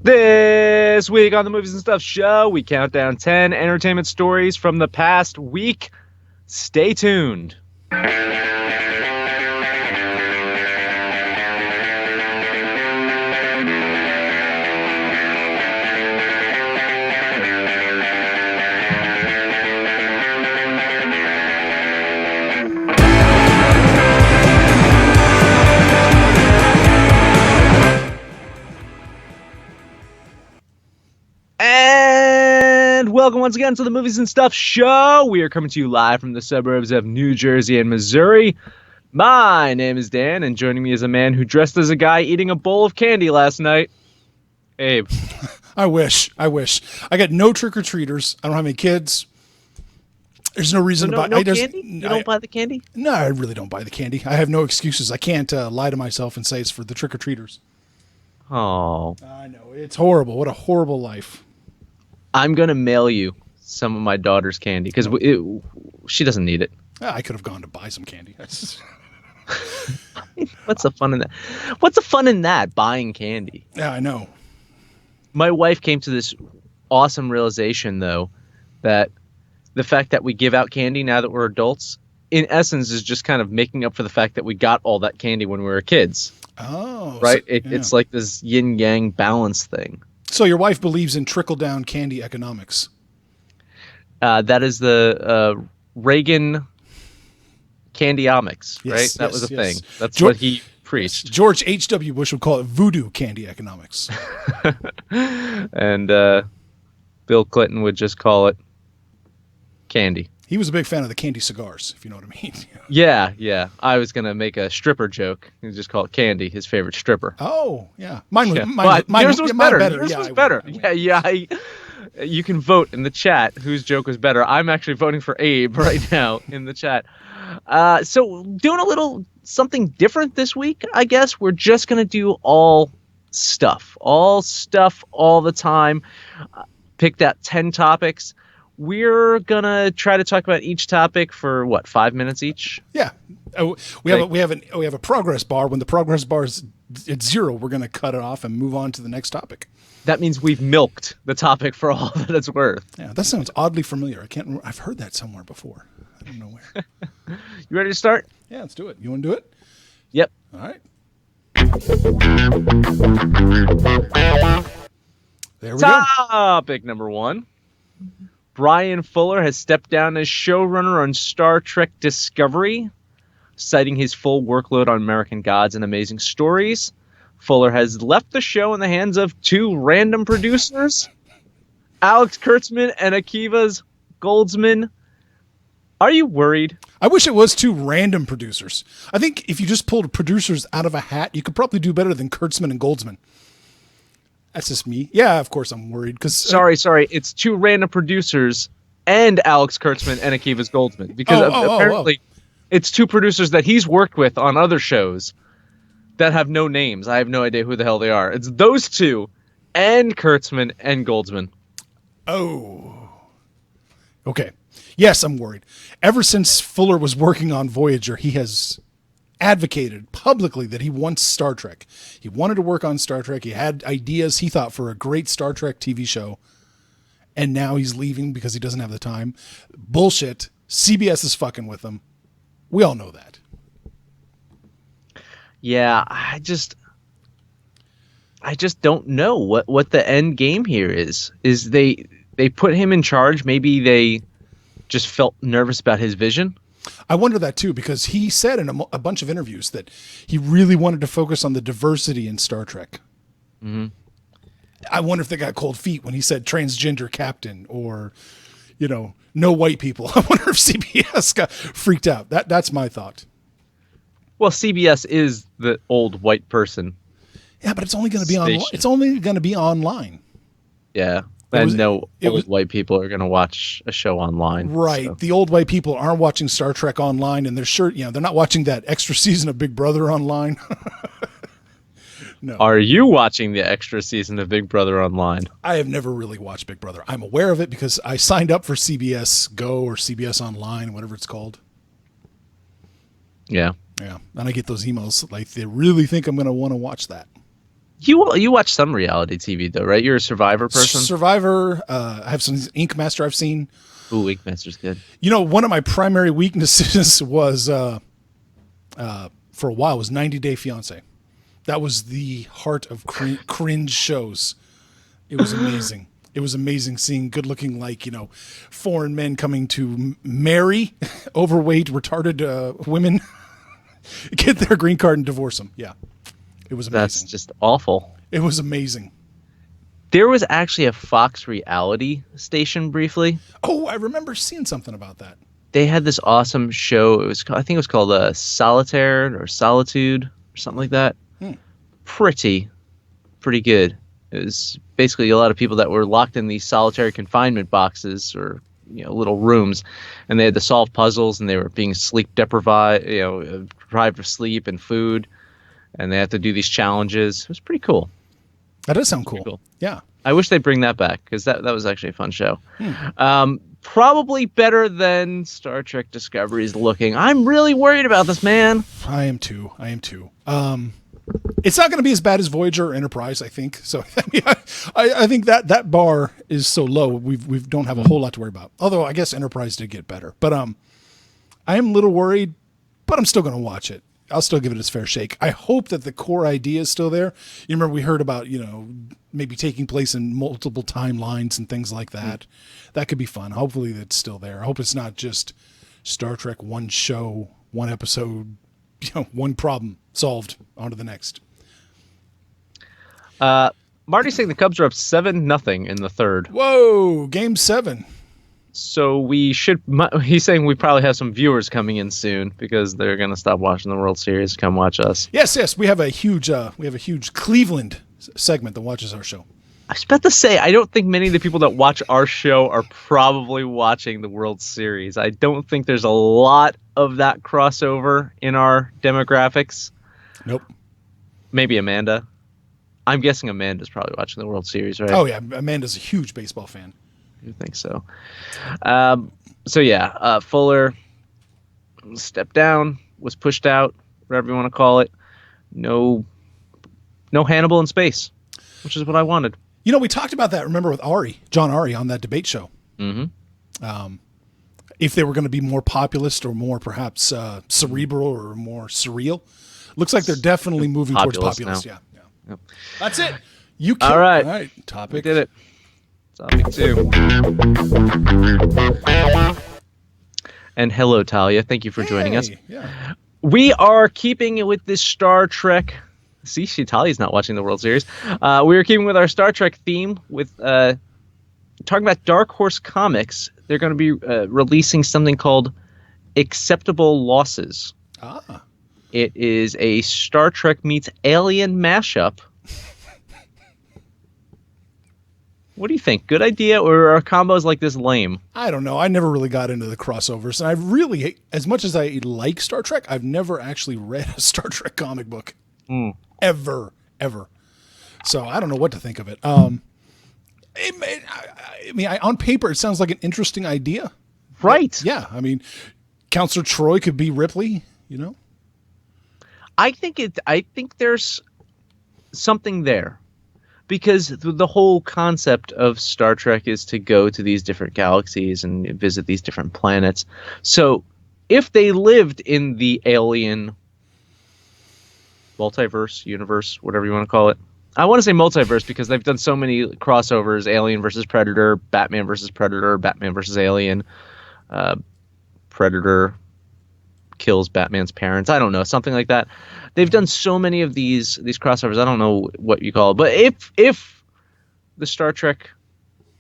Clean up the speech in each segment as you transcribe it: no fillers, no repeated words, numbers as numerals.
This week on the Movies and Stuff show, we count down 10 entertainment stories from the past week. Stay tuned. And welcome once again to the Movies and Stuff show. We are coming to you live from the suburbs of New Jersey and Missouri. My name is Dan, and joining me is a man who dressed as a guy eating a bowl of candy last night. Abe. I wish. I got no trick-or-treaters. I don't have any kids. There's no reason to buy candy? You don't buy the candy? No, I really don't buy the candy. I have no excuses. I can't lie to myself and say it's for the trick-or-treaters. Oh. I know. It's horrible. What a horrible life. I'm going to mail you some of my daughter's candy because she doesn't need it. I could have gone to buy some candy. What's the fun in that? What's the fun in that, buying candy? Yeah, I know. My wife came to this awesome realization, though, that the fact that we give out candy now that we're adults, in essence, is just kind of making up for the fact that we got all that candy when we were kids. Oh. Right? It's like this yin-yang balance thing. So your wife believes in trickle-down candy economics. That is the Reagan candyomics, right? That was a thing. That's what he preached. George H.W. Bush would call it voodoo candy economics. And Bill Clinton would just call it candy. He was a big fan of the candy cigars, if you know what I mean. Yeah. I was going to make a stripper joke. He'd just call it candy, his favorite stripper. Oh, yeah. Mine was better. Yours was better. Yeah. You can vote in the chat whose joke was better. I'm actually voting for Abe right now in the chat. So doing a little something different this week, I guess. We're just going to do all stuff all the time. Picked out 10 topics. We're gonna try to talk about each topic for 5 minutes each. Yeah, we have a progress bar. When the progress bar is at 0, we're gonna cut it off and move on to the next topic. That means we've milked the topic for all that it's worth. Yeah, that sounds oddly familiar. I've heard that somewhere before. I don't know where. You ready to start? Yeah, let's do it. You want to do it? Yep. All right. There we go. Topic number 1. Bryan Fuller has stepped down as showrunner on Star Trek Discovery, citing his full workload on American Gods and Amazing Stories. Fuller has left the show in the hands of 2 random producers, Alex Kurtzman and Akiva Goldsman. Are you worried? I wish it was 2 random producers. I think if you just pulled producers out of a hat, you could probably do better than Kurtzman and Goldsman. That's just me. Yeah, of course I'm worried. Sorry. It's 2 random producers and Alex Kurtzman and Akiva Goldsman. Because apparently it's 2 producers that he's worked with on other shows that have no names. I have no idea who the hell they are. It's those 2 and Kurtzman and Goldsman. Oh. Okay. Yes, I'm worried. Ever since Fuller was working on Voyager, he has advocated publicly that he wants Star Trek. He wanted to work on Star Trek. He had ideas he thought for a great Star Trek TV show. And now he's leaving because he doesn't have the time. Bullshit. CBS is fucking with him. We all know that. Yeah, I just don't know what the end game here is. Is they put him in charge. Maybe they just felt nervous about his vision. I wonder that too, because he said in a bunch of interviews that he really wanted to focus on the diversity in Star Trek. Mm-hmm. I wonder if they got cold feet when he said transgender captain or, no white people. I wonder if CBS got freaked out. That's my thought. Well, CBS is the old white person. Yeah, but it's only going to be online. It's only going to be online. Yeah. And old white people are going to watch a show online. Right. So. The old white people aren't watching Star Trek online, and they're not watching that extra season of Big Brother online. No. Are you watching the extra season of Big Brother online? I have never really watched Big Brother. I'm aware of it because I signed up for CBS Go or CBS Online, whatever it's called. Yeah. Yeah. And I get those emails like they really think I'm going to want to watch that. You watch some reality TV though, right? You're a Survivor person. Survivor. I have some Ink Master I've seen. Ooh, Ink Master's good. One of my primary weaknesses was for a while was 90 Day Fiance. That was the heart of cringe shows. It was amazing. It was amazing seeing good-looking, foreign men coming to marry overweight, retarded women, get their green card and divorce them. Yeah, it was amazing. That's just awful. It was amazing. There was actually a Fox reality station briefly. Oh, I remember seeing something about that. They had this awesome show. I think it was called Solitaire or Solitude or something like that. Pretty good. It was basically a lot of people that were locked in these solitary confinement boxes or little rooms, and they had to solve puzzles, and they were being sleep deprived, deprived of sleep and food, and they had to do these challenges. It was pretty cool. That does sound cool. Yeah, I wish they'd bring that back because that was actually a fun show. Probably better than Star Trek Discovery's looking. I'm really worried about this, man. I am too. It's not going to be as bad as Voyager or Enterprise, I think. So I think that bar is so low, we don't have a whole lot to worry about. Although I guess Enterprise did get better. But I am a little worried, but I'm still going to watch it. I'll still give it its fair shake. I hope that the core idea is still there. You remember we heard about, maybe taking place in multiple timelines and things like that. That could be fun. Hopefully it's still there. I hope it's not just Star Trek, one show, one episode, one problem solved, on to the next. Marty's saying the Cubs are up 7-0 in the third. Whoa, game 7. So he's saying we probably have some viewers coming in soon because they're going to stop watching the World Series, come watch us. Yes, we have a huge Cleveland segment that watches our show. I was about to say, I don't think many of the people that watch our show are probably watching the World Series. I don't think there's a lot of that crossover in our demographics. Nope. Maybe Amanda. I'm guessing Amanda's probably watching the World Series, right? Oh, yeah. Amanda's a huge baseball fan. I think so. Fuller stepped down, was pushed out, whatever you want to call it. No Hannibal in space, which is what I wanted. We talked about that, remember, with John Ari on that debate show. Mm-hmm. If they were going to be more populist or more perhaps cerebral or more surreal. Looks like they're definitely moving towards populist. Yeah. Yep. That's it. All right. Topic. We did it. Topic 2. And hello, Talia. Thank you for joining us. Yeah. We are keeping it with this Star Trek. See, Talia's not watching the World Series. We are keeping with our Star Trek theme with talking about Dark Horse Comics. They're going to be releasing something called Acceptable Losses. It is a Star Trek meets Alien mashup. What do you think? Good idea, or are combos like this lame? I don't know. I never really got into the crossovers, and I really, as much as I like Star Trek, I've never actually read a Star Trek comic book. Ever. So I don't know what to think of it. On paper, it sounds like an interesting idea. Right. Yeah. Counselor Troy could be Ripley, I think there's something there. Because the whole concept of Star Trek is to go to these different galaxies and visit these different planets. So if they lived in the alien multiverse, universe, whatever you want to call it. I want to say multiverse because they've done so many crossovers, Alien versus Predator, Batman versus Predator, Batman versus Alien, Predator kills Batman's parents. I don't know, something like that. They've done so many of these crossovers. I don't know what you call it, but if the Star Trek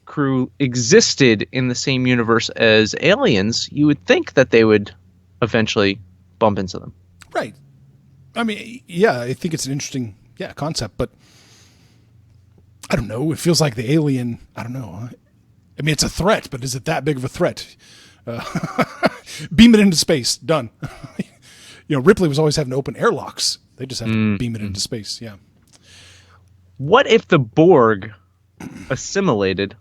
crew existed in the same universe as aliens, you would think that they would eventually bump into them. Right. I think it's an interesting concept, but I don't know. It feels like the alien, I don't know. It's a threat, but is it that big of a threat? Beam it into space. Done. Ripley was always having to open airlocks. They just have to beam it into space. Yeah. What if the Borg assimilated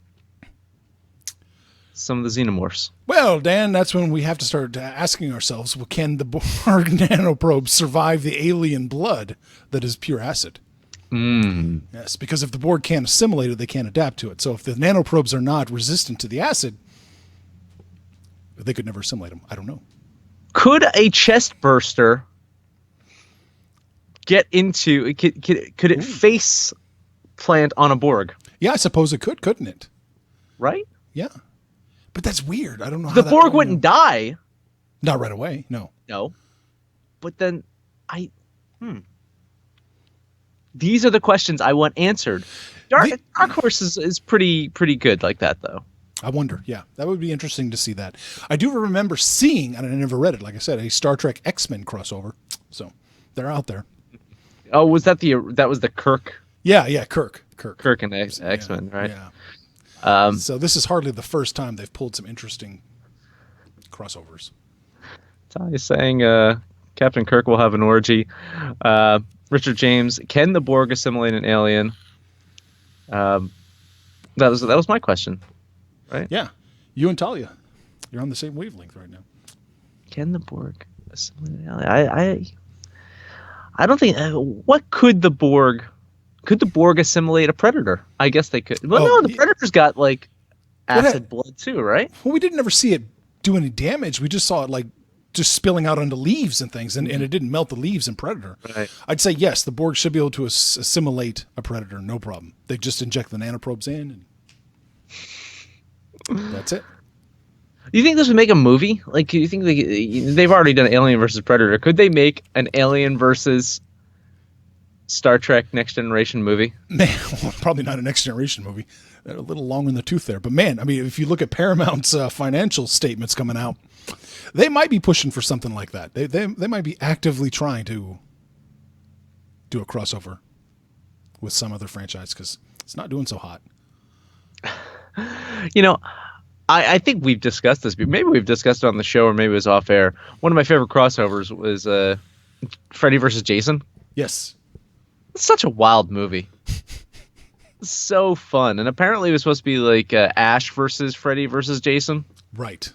some of the xenomorphs? Well, Dan, that's when we have to start asking ourselves, can the Borg nanoprobe survive the alien blood that is pure acid? Yes, because if the Borg can't assimilate it, they can't adapt to it. So if the nanoprobes are not resistant to the acid, they could never assimilate them. I don't know. Could a chest burster get into? Could it face plant on a Borg? Yeah, I suppose it could, couldn't it? Right? Yeah. But that's weird. I don't know how the Borg wouldn't die. Not right away. No. But then these are the questions I want answered. Dark Horse is pretty good like that, though. I wonder. Yeah, that would be interesting to see that. I do remember seeing, and I never read it, like I said, a Star Trek X-Men crossover. So they're out there. Oh, was that the Kirk? Yeah, Kirk and X-Men, right? Yeah. So this is hardly the first time they've pulled some interesting crossovers. Ty is saying Captain Kirk will have an orgy. Richard James, can the Borg assimilate an alien? That was my question, right? Yeah, you and Talia, you're on the same wavelength right now. Can the Borg assimilate an alien? I don't think. What could the Borg? Could the Borg assimilate a Predator? I guess they could. Well, no, the Predator's got like acid blood too, right? Well, we didn't ever see it do any damage. We just saw it like just spilling out onto leaves and things, and it didn't melt the leaves in Predator. Right. I'd say yes, the Borg should be able to assimilate a Predator, no problem. They just inject the nanoprobes in, and that's it. Do you think this would make a movie? Like, do you think they've already done Alien versus Predator? Could they make an Alien versus Star Trek Next Generation movie? Man, well, probably not a Next Generation movie. They're a little long in the tooth there. But man, I mean, if you look at Paramount's financial statements coming out, they might be pushing for something like that. They might be actively trying to do a crossover with some other franchise because it's not doing so hot. You know, I think we've discussed this. Maybe we've discussed it on the show, or maybe it was off air. One of my favorite crossovers was Freddy versus Jason. Yes. It's such a wild movie. So fun. And apparently it was supposed to be like Ash versus Freddy versus Jason. Right.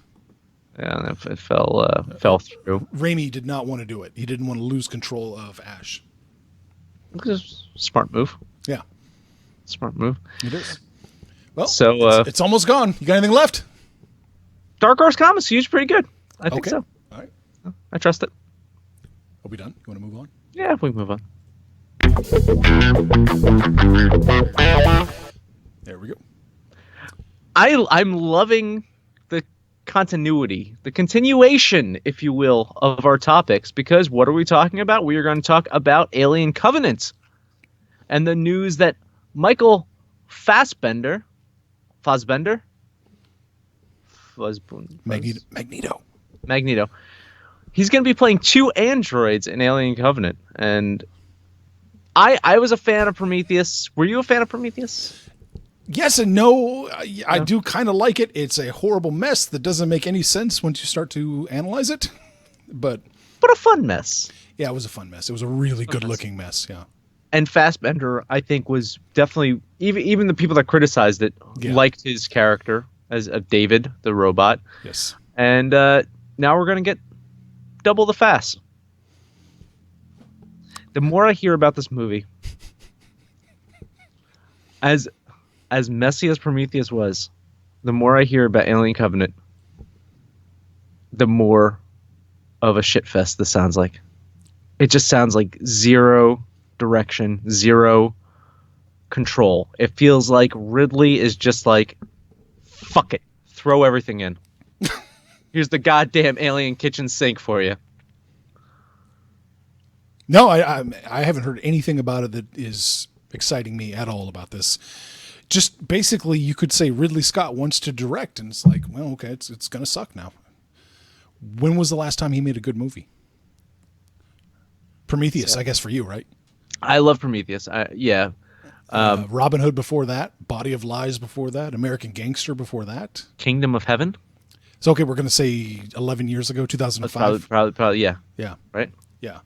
Yeah, it fell through. Raimi did not want to do it. He didn't want to lose control of Ash. Smart move. Yeah. Smart move. It is. Well, so it's almost gone. You got anything left? Dark Horse Comics used pretty good. I think so. All right. I trust it. Are we done? You want to move on? Yeah, we can move on. There we go. I'm loving the continuity, the continuation, if you will, of our topics, because what are we talking about? We are going to talk about Alien Covenant and the news that Michael Fassbender, Magneto. He's going to be playing two androids in Alien Covenant, and I was a fan of Prometheus. Were you a fan of Prometheus? Yes and no. I do kind of like it. It's a horrible mess that doesn't make any sense once you start to analyze it, but a fun mess. Yeah, it was a fun mess. It was a really good-looking mess. Yeah. And Fassbender, I think, was definitely even the people that criticized it liked his character as David the robot. Yes. And now we're going to get double the Fass. The more I hear about this movie, as messy as Prometheus was, the more I hear about Alien Covenant, the more of a shitfest this sounds like. It just sounds like zero direction, zero control. It feels like Ridley is just like, fuck it, throw everything in. Here's the goddamn alien kitchen sink for you. No, I haven't heard anything about it that is exciting me at all about this. Just basically, you could say Ridley Scott wants to direct, and it's like, well, okay, it's going to suck now. When was the last time he made a good movie? Prometheus, I guess, for you, right? I love Prometheus. Yeah. Robin Hood before that, Body of Lies before that, American Gangster before that. Kingdom of Heaven? So, okay, we're going to say 11 years ago, 2005. Probably, yeah. Yeah. Right? Yeah.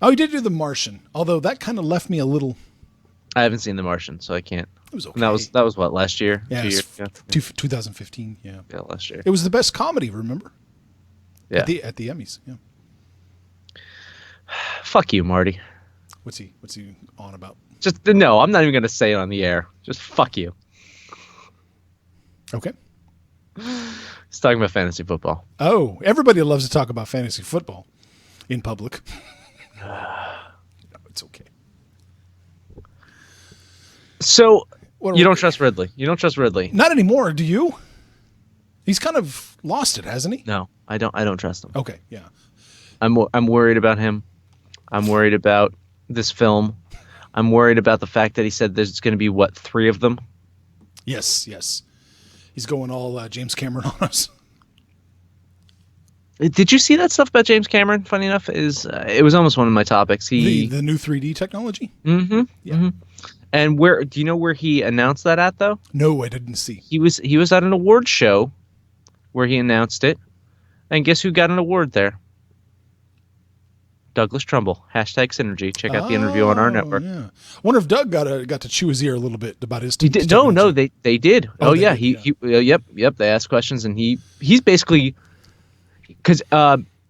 Oh, he did do The Martian, although that kind of left me a little... I haven't seen The Martian, so I can't. It was okay. And that was what, last year? Yeah, 2 years ago? 2015, yeah. Yeah, last year. It was the best comedy, remember? Yeah. At the Emmys, yeah. Fuck you, Marty. What's he on about? Just no, I'm not even gonna say it on the air. Just fuck you. Okay. He's talking about fantasy football. Oh, everybody loves to talk about fantasy football in public. No, it's okay. So you don't trust Ridley? You don't trust Ridley? Not anymore. Do you? He's kind of lost it, hasn't he? No, I don't trust him. Okay, yeah. I'm worried about him. I'm worried about this film. I'm worried about the fact that he said there's going to be 3 of them. Yes. He's going all James Cameron on us. Did you see that stuff about James Cameron? Funny enough, it was almost one of my topics. The new 3D technology. Mm-hmm. Yeah. Mm-hmm. And do you know where he announced that at though? No, I didn't see. He was at an award show where he announced it, and guess who got an award there? Douglas Trumble. #Synergy. Check out the interview on our network. Yeah. I wonder if Doug got to chew his ear a little bit about his. He did. No, they did. Oh yeah, did, yep. They asked questions, and he's basically because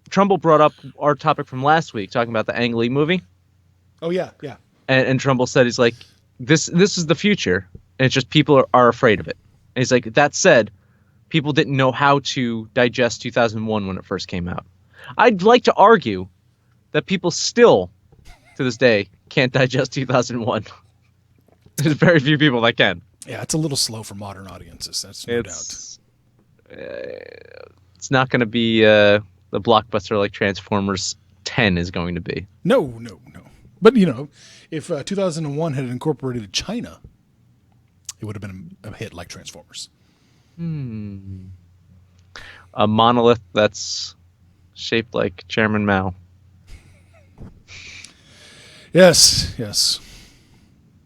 Trumbull brought up our topic from last week, talking about the Ang Lee movie. Oh yeah. And Trumbull said he's like, this is the future, and it's just people are afraid of it. And he's like, that said, people didn't know how to digest 2001 when it first came out. I'd like to argue that people still, to this day, can't digest 2001. There's very few people that can. Yeah, it's a little slow for modern audiences. That's no doubt. It's not going to be the blockbuster like Transformers 10 is going to be. No. But, if 2001 had incorporated China, it would have been a hit like Transformers. A monolith that's shaped like Chairman Mao. Yes.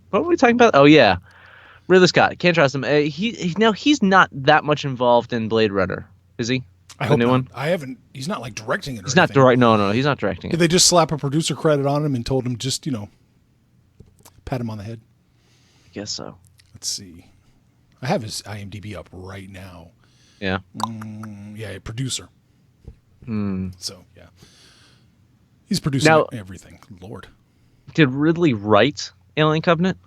What were we talking about? Oh, yeah. Ridley Scott. Can't trust him. He's not that much involved in Blade Runner, is he? I hope not. I haven't. He's not like directing it. He's not directing. No, he's not directing it. Did they just slap a producer credit on him and told him just pat him on the head? I guess so. Let's see. I have his IMDb up right now. Yeah. Yeah, producer. So yeah, he's producing everything. Lord. Did Ridley write Alien Covenant,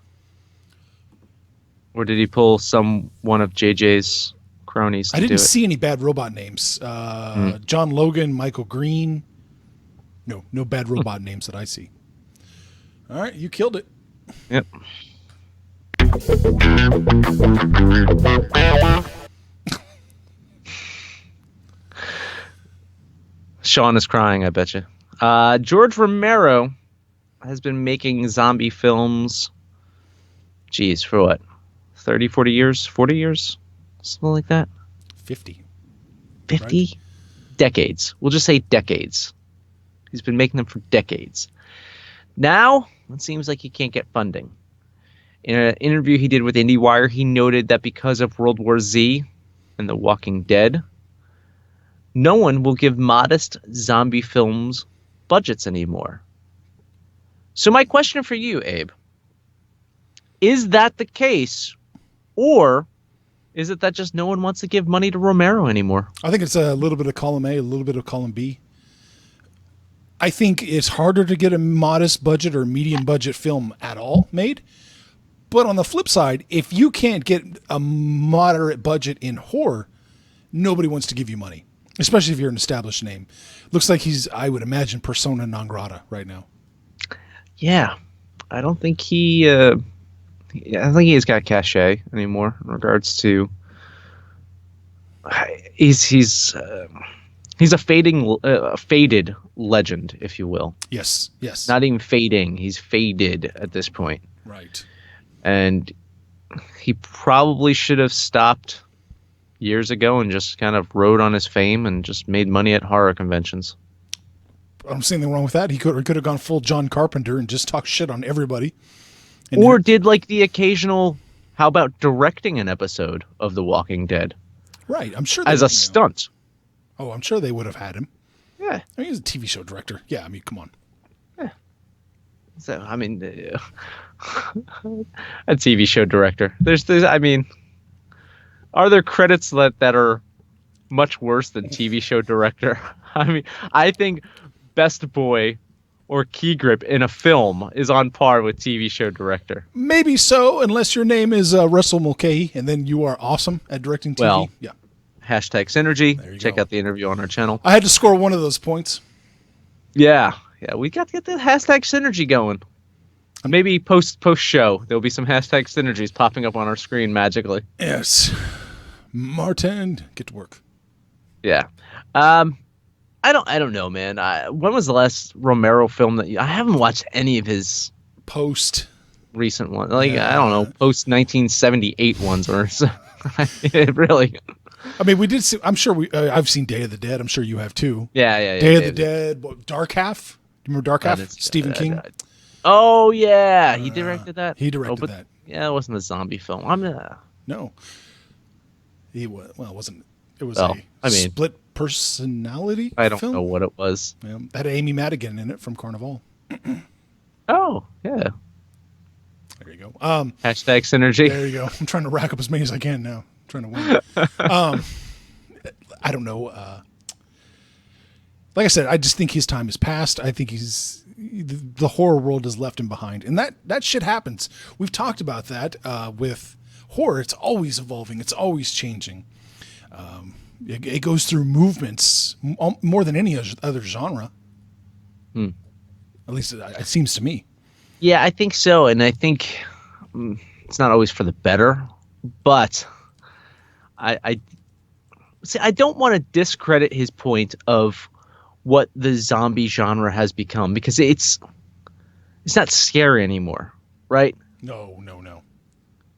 or did he pull one of JJ's cronies? I didn't see any bad robot names. John Logan, Michael Green. No bad robot names that I see. All right, you killed it. Yep. Sean is crying, I bet you. George Romero has been making zombie films, for what? 30, 40 years? 40 years? Something like that? 50. 50? Right? Decades. We'll just say decades. He's been making them for decades. Now, it seems like he can't get funding. In an interview he did with IndieWire, he noted that because of World War Z and The Walking Dead, no one will give modest zombie films budgets anymore. So my question for you, Abe, is that the case, or is it that just no one wants to give money to Romero anymore? I think it's a little bit of column A, a little bit of column B. I think it's harder to get a modest budget or medium budget film at all made. But on the flip side, if you can't get a moderate budget in horror, nobody wants to give you money, especially if you're an established name. Looks like he's, I would imagine, persona non grata right now. Yeah. I don't think I think he's got cachet anymore in regards to he's a faded legend, if you will. Yes. Not even fading. He's faded at this point. Right. And he probably should have stopped years ago and just kind of rode on his fame and just made money at horror conventions. I don't see anything wrong with that. He could have gone full John Carpenter and just talk shit on everybody. Or did like the occasional, how about directing an episode of The Walking Dead? Right. I'm sure. As a stunt. Oh, I'm sure they would have had him. Yeah. I mean, he's a TV show director. Yeah, I mean, come on. Yeah. So, I mean, a TV show director. There's, I mean, are there credits that are much worse than TV show director? I mean, I think Best Boy or key grip in a film is on par with TV show director. Maybe so, unless your name is Russell Mulcahy, and then you are awesome at directing TV. Well, yeah. Hashtag Synergy. Check out the interview on our channel. I had to score one of those points. Yeah, we got to get the hashtag Synergy going. Maybe post show there'll be some hashtag Synergies popping up on our screen magically. Yes, Martin, get to work. Yeah, I don't know, man. When was the last Romero film that I haven't watched any of his post recent ones? Like I don't know, post 1978 ones or so. Really. I mean, we did see. I'm sure I've seen Day of the Dead. I'm sure you have too. Yeah. Day of the Dead. Dark Half. Do you remember Dark Half? Stephen King. Oh yeah, he directed that. He directed that. Yeah, it wasn't a zombie film. No. He was. Well, it wasn't. It was split personality. I don't film? know what it was. Yeah, that had Amy Madigan in it from Carnival. Oh yeah. There you go. Hashtag Synergy. There you go. I'm trying to rack up as many as I can now. I'm trying to win. I don't know. Like I said, I just think his time has passed. I think the horror world has left him behind, and that shit happens. We've talked about that with horror. It's always evolving. It's always changing. It goes through movements more than any other genre. At least it seems to me. Yeah, I think so, and I think it's not always for the better, but I don't want to discredit his point of what the zombie genre has become, because it's not scary anymore, right? No.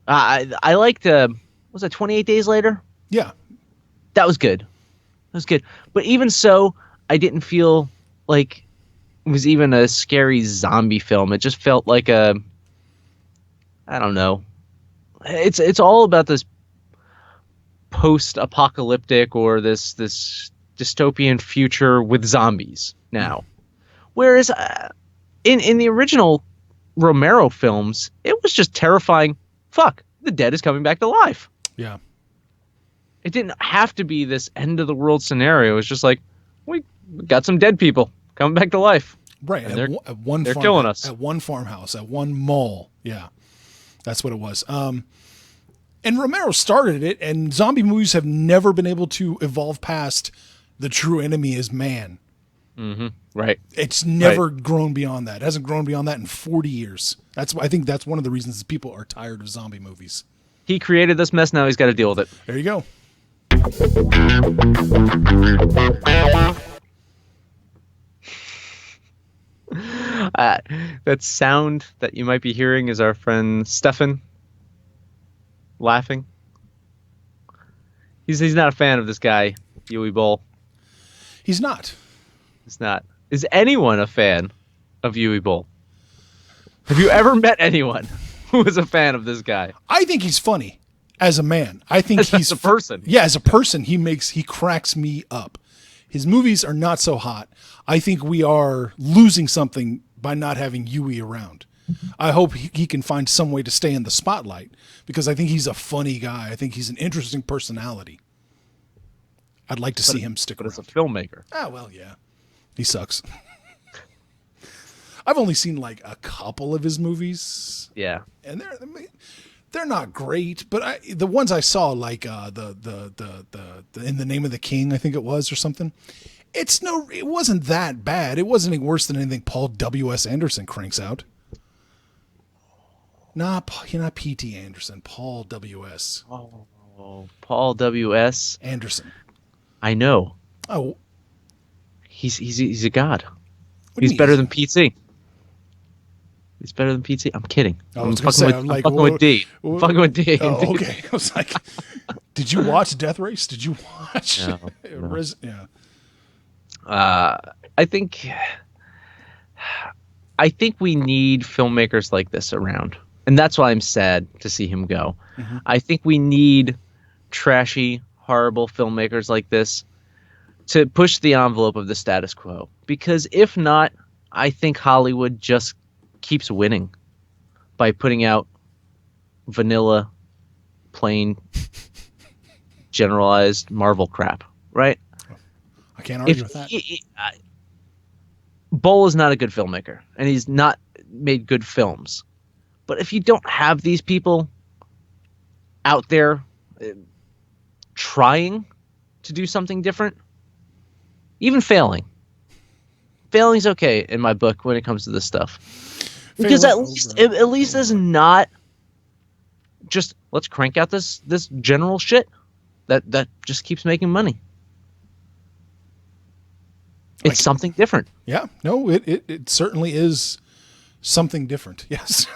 I liked was it 28 Days Later? Yeah. That was good. But even so, I didn't feel like it was even a scary zombie film. It just felt like I don't know. It's all about this post-apocalyptic or this dystopian future with zombies now. Whereas in the original Romero films, it was just terrifying. Fuck, the dead is coming back to life. Yeah. It didn't have to be this end of the world scenario. It was just like, we got some dead people coming back to life. Right. And they're killing us. At one farmhouse, at one mall. Yeah. That's what it was. And Romero started it, and zombie movies have never been able to evolve past the true enemy is man. Mm-hmm. Right. It's never grown beyond that. It hasn't grown beyond that in 40 years. I think that's one of the reasons people are tired of zombie movies. He created this mess. Now he's got to deal with it. There you go. That sound that you might be hearing is our friend Stefan laughing. He's not a fan of this guy, Yui Bowl. He's not. He's not. Is anyone a fan of Yui Bowl? Have you ever met anyone who is a fan of this guy? I think he's funny as a man. I think he's a person. Yeah, as a person, he cracks me up. His movies are not so hot. I think we are losing something by not having Yui around. I hope he can find some way to stay in the spotlight, because I think he's a funny guy. I think he's an interesting personality. I'd like to see him stick around. But as a filmmaker. Ah, well, yeah. He sucks. I've only seen like a couple of his movies. Yeah. And they're not great, but the ones I saw, like the In the Name of the King, I think it was, or something. It wasn't that bad. It wasn't any worse than anything Paul W.S. Anderson cranks out. Not P.T. Anderson, Paul W.S. Oh, Paul W.S. Anderson. I know. Oh, he's a god. He's better than P.T. He's better than P.T. I'm kidding. I'm fucking with D. I'm fucking with D. Oh, okay. I was like, did you watch Death Race? Did you watch? No. Yeah. I think we need filmmakers like this around. And that's why I'm sad to see him go. Mm-hmm. I think we need trashy, horrible filmmakers like this to push the envelope of the status quo. Because if not, I think Hollywood just keeps winning by putting out vanilla, plain, generalized Marvel crap, right? I can't argue with that. Bowl is not a good filmmaker, and he's not made good films. But if you don't have these people out there trying to do something different, even failing's okay in my book when it comes to this stuff, because at least it's not just let's crank out this general shit that just keeps making money. It's something different. Yeah, no, it certainly is something different. Yes.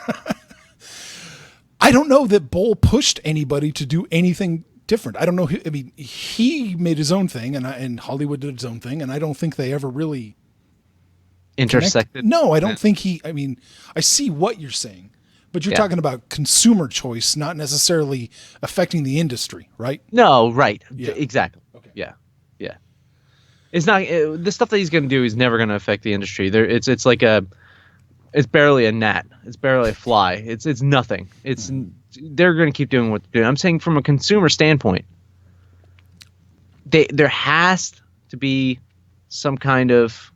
I don't know that Bowl pushed anybody to do anything different. I don't know. I mean, he made his own thing, and Hollywood did its own thing, and I don't think they ever really intersected. No, I don't think he. I mean, I see what you're saying, but you're talking about consumer choice, not necessarily affecting the industry, right? No, right. Yeah. Exactly. Okay. Yeah. It's not the stuff that he's going to do is never going to affect the industry. It's like it's barely a gnat. It's barely a fly. It's nothing. They're going to keep doing what they're doing. I'm saying from a consumer standpoint, there has to be some kind of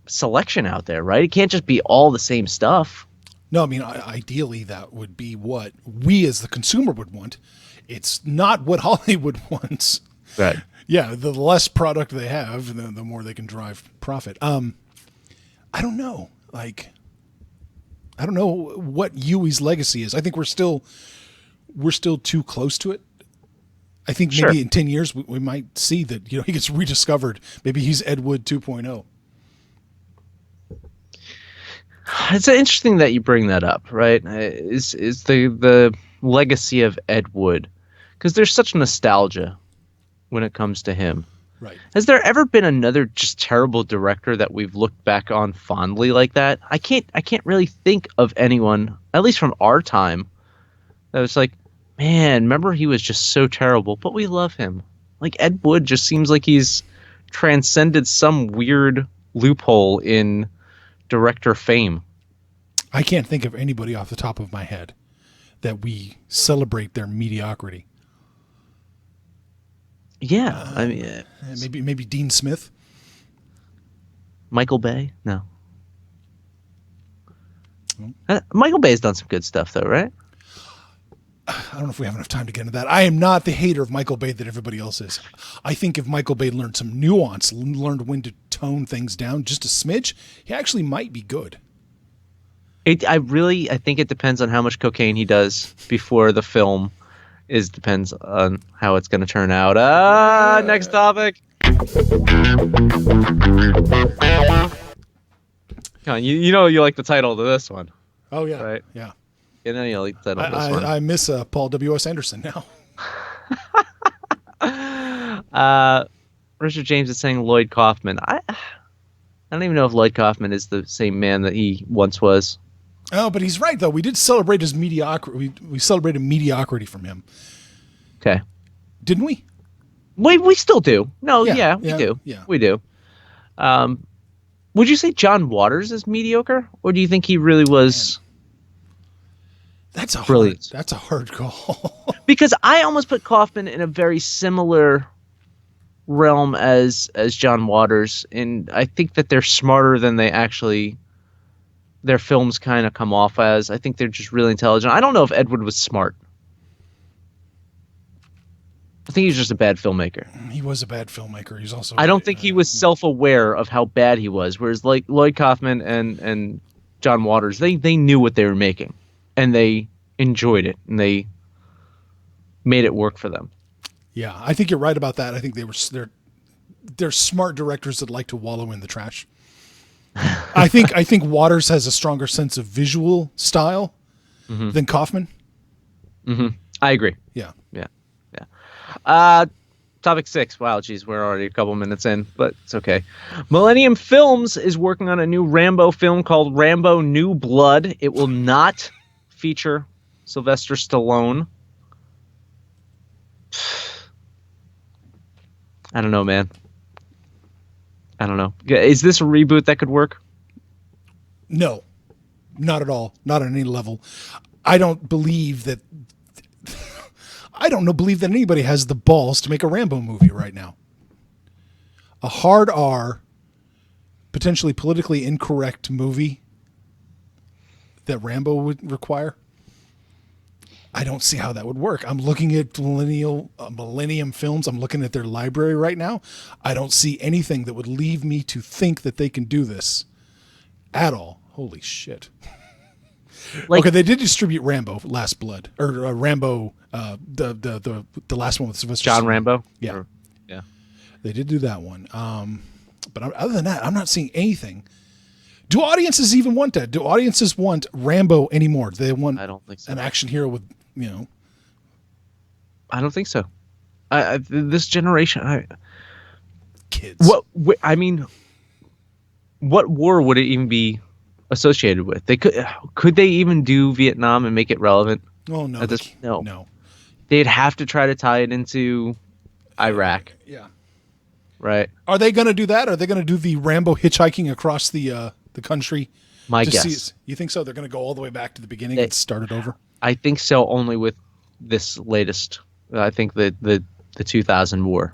selection out there, right? It can't just be all the same stuff. No, I mean, ideally that would be what we as the consumer would want. It's not what Hollywood wants. Right. Yeah, the less product they have, the more they can drive profit. I don't know. Like, I don't know what Yui's legacy is. I think we're still too close to it. I think maybe in 10 years we might see that, he gets rediscovered. Maybe he's Ed Wood 2.0. It's interesting that you bring that up, right? Is the legacy of Ed Wood, because there's such nostalgia when it comes to him. Right. Has there ever been another just terrible director that we've looked back on fondly like that? I can't really think of anyone, at least from our time, that was like, man, remember he was just so terrible, but we love him. Like Ed Wood just seems like he's transcended some weird loophole in director fame. I can't think of anybody off the top of my head that we celebrate their mediocrity. Yeah, I mean, maybe Dean Smith, Michael Bay. No, Michael Bay's done some good stuff though, right? I don't know if we have enough time to get into that. I am not the hater of Michael Bay that everybody else is. I think if Michael Bay learned some nuance, learned when to tone things down just a smidge, he actually might be good. I think it depends on how much cocaine he does before the film. Depends on how it's going to turn out. Next topic. Come on, you know you like the title to this one. Oh yeah, right? Yeah. And then you like the title to this one. I miss Paul W.S. Anderson now. Richard James is saying Lloyd Kaufman. I don't even know if Lloyd Kaufman is the same man that he once was. Oh, but he's right though. We did celebrate his mediocrity. We celebrated mediocrity from him. Okay, didn't we? We still do. No, we do. Yeah, we do. Would you say John Waters is mediocre, or do you think he really was? Man, brilliant. That's a hard call. Because I almost put Kaufman in a very similar realm as John Waters, and I think that they're smarter than they actually. Their films kind of come off as. I think they're just really intelligent. I don't know if Ed Wood was smart. I think he's just a bad filmmaker. He was a bad filmmaker. He's also. I don't think he was self-aware of how bad he was. Whereas like Lloyd Kaufman and John Waters, they knew what they were making, and they enjoyed it, and they made it work for them. Yeah, I think you're right about that. I think they're smart directors that like to wallow in the trash. I think Waters has a stronger sense of visual style than Kaufman. Mm-hmm. I agree. Yeah. Topic 6. Wow, geez, we're already a couple minutes in, but it's okay. Millennium Films is working on a new Rambo film called Rambo New Blood. It will not feature Sylvester Stallone. I don't know, man. I don't know. Is this a reboot that could work? No, not at all. Not on any level. I don't believe that anybody has the balls to make a Rambo movie right now. A hard R potentially politically incorrect movie that Rambo would require, I don't see how that would work. I'm looking at Millennium Films. I'm looking at their library right now. I don't see anything that would leave me to think that they can do this at all. Holy shit. Okay, they did distribute Rambo: Last Blood, or Rambo, the last one with Sylvester John Stallone. Rambo. Yeah, yeah. They did do that one. But other than that, I'm not seeing anything. Do audiences even want that? Do audiences want Rambo anymore? Do they want? I don't think so. An action hero with, I don't think so. This generation, kids. What war would it even be associated with? They could they even do Vietnam and make it relevant? Oh no, no. They'd have to try to tie it into Iraq. Yeah. Right. Are they going to do that? Are they going to do the Rambo hitchhiking across the country? My guess. You think so? They're going to go all the way back to the beginning and start it over? I think so. Only with this latest. I think the 2000 war,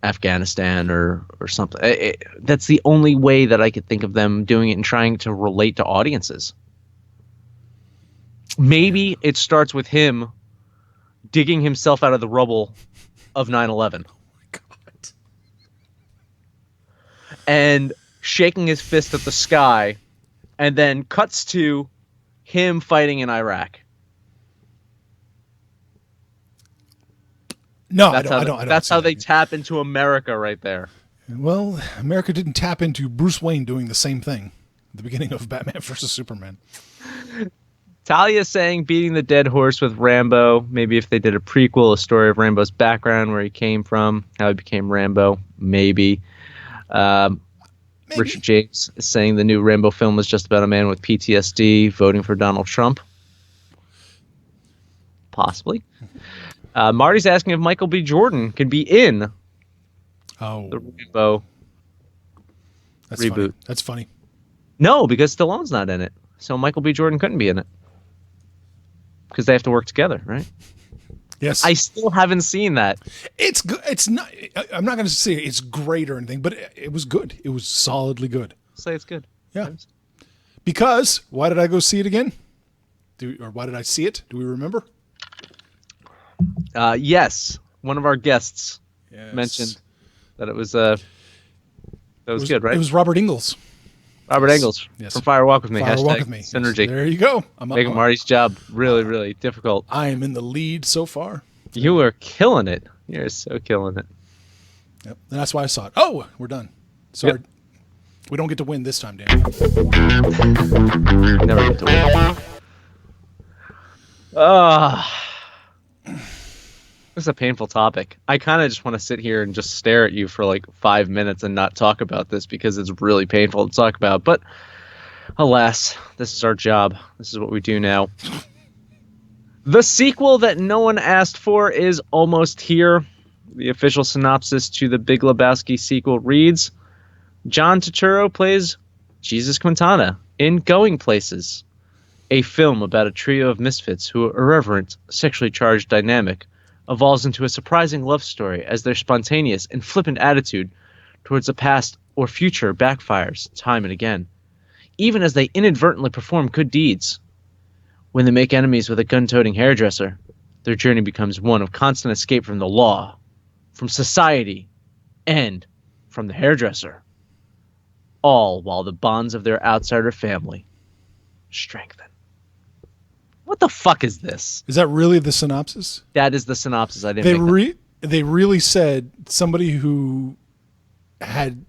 Afghanistan or something. That's the only way that I could think of them doing it and trying to relate to audiences. Maybe it starts with him digging himself out of the rubble of 9/11. Oh my God. And shaking his fist at the sky, and then cuts to him fighting in Iraq. No, I don't. That's how they tap into America right there. Well, America didn't tap into Bruce Wayne doing the same thing at the beginning of Batman vs. Superman. Talia saying beating the dead horse with Rambo. Maybe if they did a prequel, a story of Rambo's background, where he came from, how he became Rambo. Maybe. Richard James is saying the new Rambo film is just about a man with PTSD voting for Donald Trump. Possibly. Marty's asking if Michael B. Jordan could be in the Rambo reboot. Funny. That's funny. No, because Stallone's not in it. So Michael B. Jordan couldn't be in it. Because they have to work together, right? Yes. I still haven't seen that. It's good. It's not. I'm not going to say it's great or anything, but it was good. It was solidly good. Say it's good. Yeah. Because why did I go see it again? Or why did I see it? Do we remember? Yes. One of our guests mentioned that it was good, right? It was Robert Ingalls. Robert Ingalls from Fire Walk With Me. Fire Walk With Me. Synergy. There you go. Making Marty's job really, really difficult. I am in the lead so far. You are killing it. You're so killing it. Yep. And that's why I saw it. Oh, we're done. Sorry. Yep. We don't get to win this time, Dan. Never get to win. This is a painful topic. I kind of just want to sit here and just stare at you for like 5 minutes and not talk about this because it's really painful to talk about. But alas, this is our job. This is what we do now. The sequel that no one asked for is almost here. The official synopsis to the Big Lebowski sequel reads, John Turturro plays Jesus Quintana in Going Places, a film about a trio of misfits who are irreverent, sexually charged dynamic evolves into a surprising love story as their spontaneous and flippant attitude towards the past or future backfires time and again, even as they inadvertently perform good deeds. When they make enemies with a gun-toting hairdresser, their journey becomes one of constant escape from the law, from society, and from the hairdresser, all while the bonds of their outsider family strengthen. What the fuck is this? Is that really the synopsis? That is the synopsis. I didn't. They really said somebody who had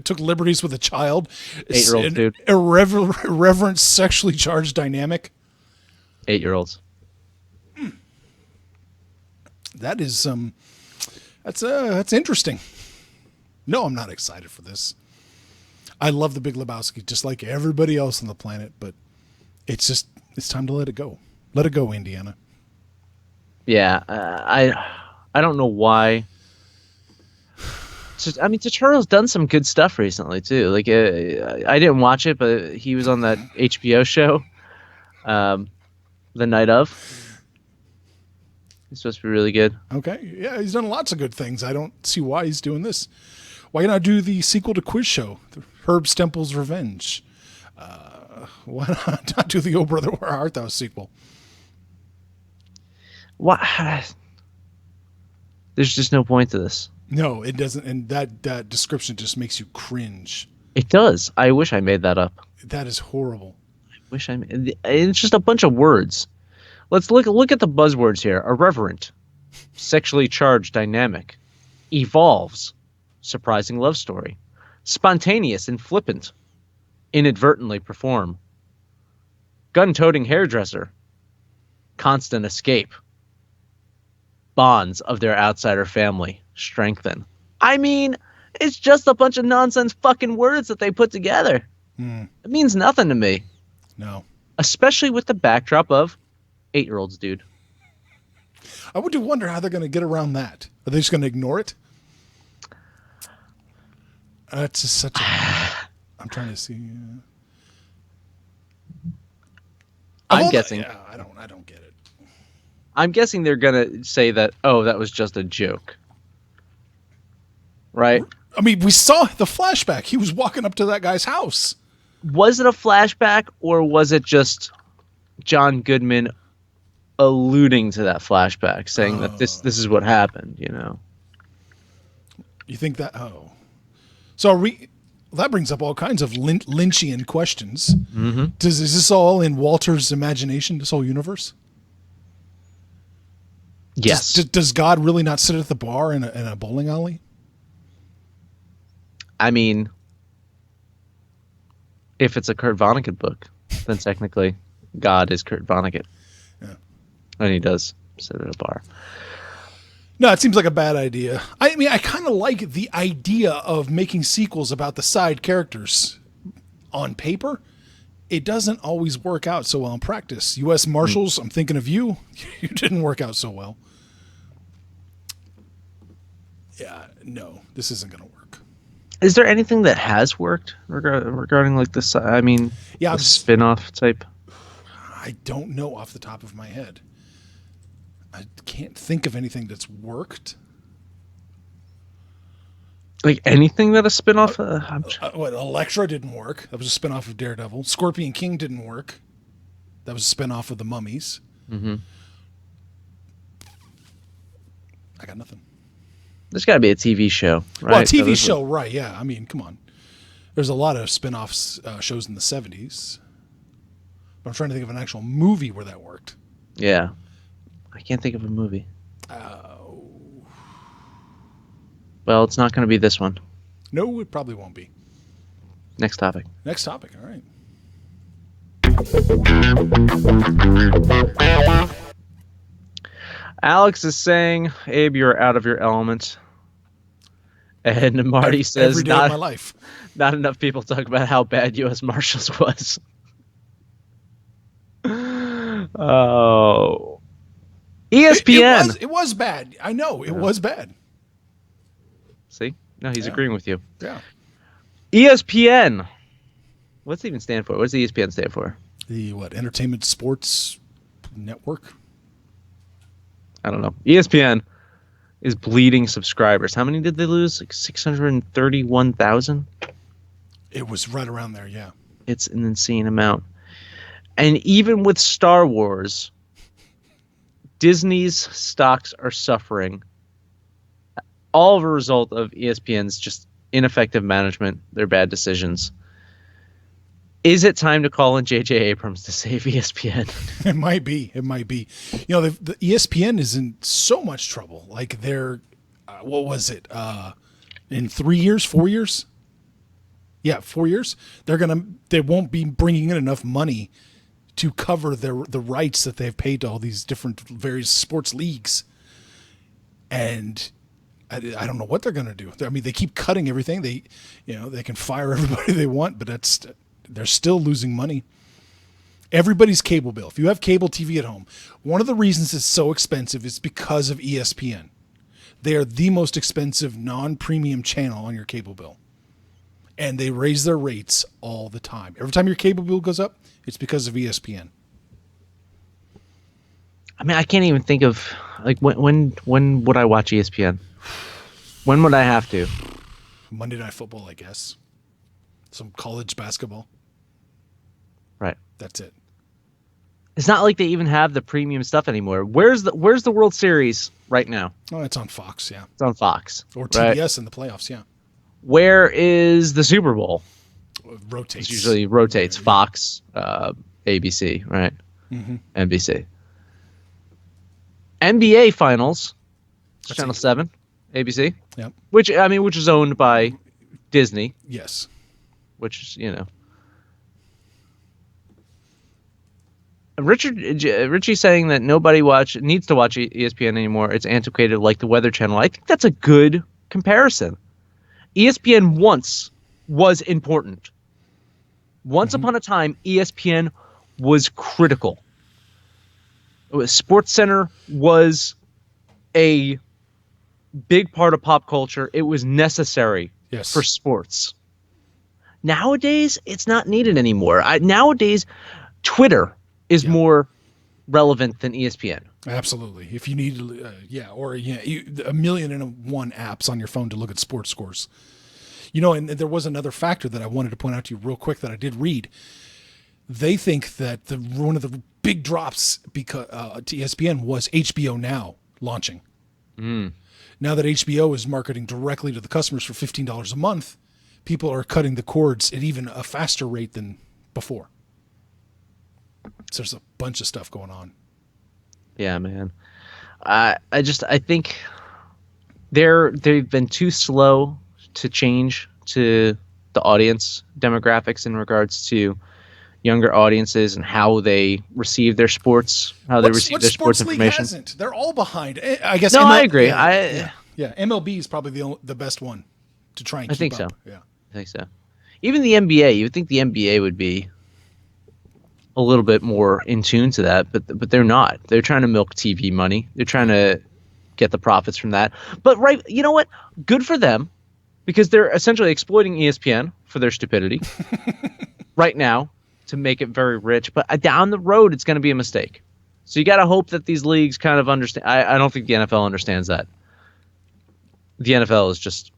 took liberties with a child, 8-year-old dude, irreverent, sexually charged dynamic. 8-year-olds. That is that's interesting. No, I'm not excited for this. I love the Big Lebowski just like everybody else on the planet, but it's time to let it go. Let it go, Indiana. Yeah, I don't know why. I mean, Turturro's done some good stuff recently too. Like I didn't watch it, but he was on that HBO show, The Night Of. He's supposed to be really good. Okay, yeah, he's done lots of good things. I don't see why he's doing this. Why not do the sequel to Quiz Show, Herb Stempel's Revenge? Why not do the Oh Brother Where Art Thou sequel? What? There's just no point to this. No, it doesn't. And that description just makes you cringe. It does. I wish I made that up. That is horrible. It's just a bunch of words. Let's look at the buzzwords here. Irreverent, sexually charged dynamic, evolves, surprising love story, spontaneous and flippant, inadvertently perform, gun-toting hairdresser, constant escape, bonds of their outsider family strengthen. I mean, it's just a bunch of nonsense fucking words that they put together. It means nothing to me. No. Especially with the backdrop of 8-year-olds, dude. I would wonder how they're going to get around that. Are they just going to ignore it? That's just such a... I'm trying to see. I'm guessing. Yeah, I don't get it. I'm guessing they're going to say that, oh, that was just a joke. Right? I mean, we saw the flashback. He was walking up to that guy's house. Was it a flashback, or was it just John Goodman alluding to that flashback, saying that this is what happened, you know? You think that? Oh. So that brings up all kinds of Lynchian questions. Mm-hmm. Is this all in Walter's imagination, this whole universe? Yes. Does God really not sit at the bar in a bowling alley? I mean, if it's a Kurt Vonnegut book, then technically God is Kurt Vonnegut. Yeah. And he does sit at a bar. No, it seems like a bad idea. I mean, I kind of like the idea of making sequels about the side characters on paper. It doesn't always work out so well in practice. U.S. Marshals, I'm thinking of you. You didn't work out so well. Yeah, no, this isn't going to work. Is there anything that has worked regarding like this? I mean, yeah, spin-off type. I don't know off the top of my head. I can't think of anything that's worked. Like anything that a spin-off? What, Elektra didn't work. That was a spin-off of Daredevil. Scorpion King didn't work. That was a spin-off of The Mummies. Mm-hmm. I got nothing. There's got to be a TV show, right? Well, a TV show, right, yeah. I mean, come on. There's a lot of spin-offs shows in the 70s. But I'm trying to think of an actual movie where that worked. Yeah. I can't think of a movie. Well, it's not going to be this one. No, it probably won't be. Next topic. Next topic, all right. Alex is saying, Abe, you're out of your element. And Marty says, every day of my life. Not enough people talk about how bad U.S. Marshals was. Oh. ESPN. It was bad. I know, it was bad. See? No, he's agreeing with you. Yeah. ESPN. What's it even stand for? What does ESPN stand for? The what? Entertainment Sports Network? I don't know. ESPN is bleeding subscribers. How many did they lose? Like 631,000? It was right around there, yeah. It's an insane amount. And even with Star Wars, Disney's stocks are suffering. All of a result of ESPN's just ineffective management, their bad decisions. Is it time to call in J.J. Abrams to save ESPN? It might be. It might be. You know, the ESPN is in so much trouble. Like they're, what was it? In 3 years, 4 years? Yeah, 4 years. They won't be bringing in enough money to cover the rights that they've paid to all these different various sports leagues. And I don't know what they're going to do. I mean, they keep cutting everything. They can fire everybody they want, but they're still losing money. Everybody's cable bill. If you have cable TV at home, one of the reasons it's so expensive is because of ESPN. They are the most expensive non-premium channel on your cable bill. And they raise their rates all the time. Every time your cable bill goes up, it's because of ESPN. I mean, I can't even think of like when would I watch ESPN? When would I have to? Monday Night Football, I guess. Some college basketball. Right. That's it. It's not like they even have the premium stuff anymore. Where's the World Series right now? Oh, it's on Fox, yeah. It's on Fox. Or TBS in the playoffs, yeah. Where is the Super Bowl? Rotates. It usually rotates. Yeah. Fox, ABC, right? Mm-hmm. NBC. NBA Finals. Channel 7, ABC. Yep. Which is owned by Disney. Yes. Which is, Richie's saying that nobody needs to watch ESPN anymore. It's antiquated like the Weather Channel. I think that's a good comparison. ESPN once was important. Once upon a time, ESPN was critical. SportsCenter was a big part of pop culture. It was necessary for sports. Nowadays, it's not needed anymore. Nowadays, Twitter is more relevant than ESPN. Absolutely. If you need, a million and one apps on your phone to look at sports scores. And there was another factor that I wanted to point out to you real quick that I did read. They think that one of the big drops to ESPN was HBO Now launching. Now that HBO is marketing directly to the customers for $15 a month, people are cutting the cords at even a faster rate than before. So there's a bunch of stuff going on. Yeah, man. I think they've been too slow to change to the audience demographics in regards to younger audiences and how they receive their sports, their sports information. Hasn't. They're all behind. I guess. No, I agree. Yeah, MLB is probably the best one to try and keep up. I think so. Yeah, I think so. Even the NBA, you would think the NBA would be a little bit more in tune to that, but they're not. They're trying to milk TV money. They're trying to get the profits from that. But you know what? Good for them, because they're essentially exploiting ESPN for their stupidity right now to make it very rich. But down the road, it's going to be a mistake. So you got to hope that these leagues kind of understand. I don't think the NFL understands that. The NFL is just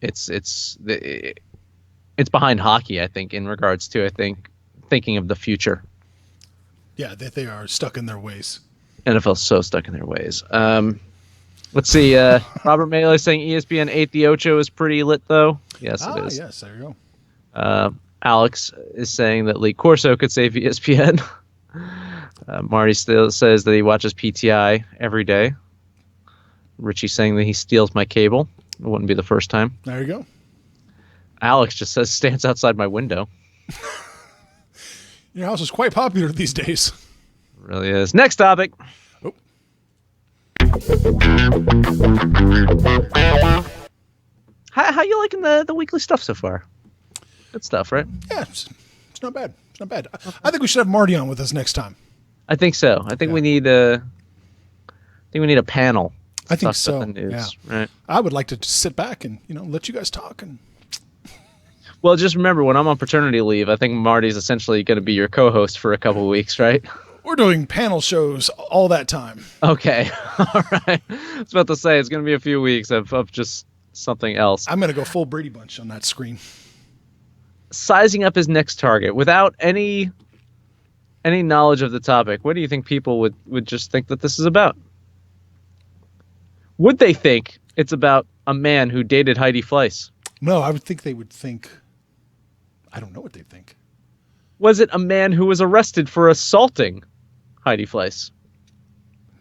it's behind hockey, I think, in regards to thinking of the future. Yeah, that they are stuck in their ways. NFL's so stuck in their ways. Let's see. Robert Maley saying ESPN 8 The Ocho is pretty lit, though. Yes, it is. Yes, there you go. Alex is saying that Lee Corso could save ESPN. Marty still says that he watches PTI every day. Richie's saying that he steals my cable. It wouldn't be the first time. There you go. Alex just says stands outside my window. Your house is quite popular these days. It really is. Next topic. Oh. How you liking the weekly stuff so far? Good stuff, right? Yeah, it's not bad. It's not bad. I think we should have Marty on with us next time. I think so. I think we need a panel. I think so. News, right? I would like to just sit back and let you guys talk. And well, just remember, when I'm on paternity leave, I think Marty's essentially going to be your co-host for a couple of weeks, right? We're doing panel shows all that time. Okay, all right. I was about to say it's going to be a few weeks of just something else. I'm going to go full Brady Bunch on that screen. Sizing up his next target without any knowledge of the topic. What do you think people would just think that this is about? Would they think it's about a man who dated Heidi Fleiss? No, I would think they would think. I don't know what they think. Was it a man who was arrested for assaulting Heidi Fleiss?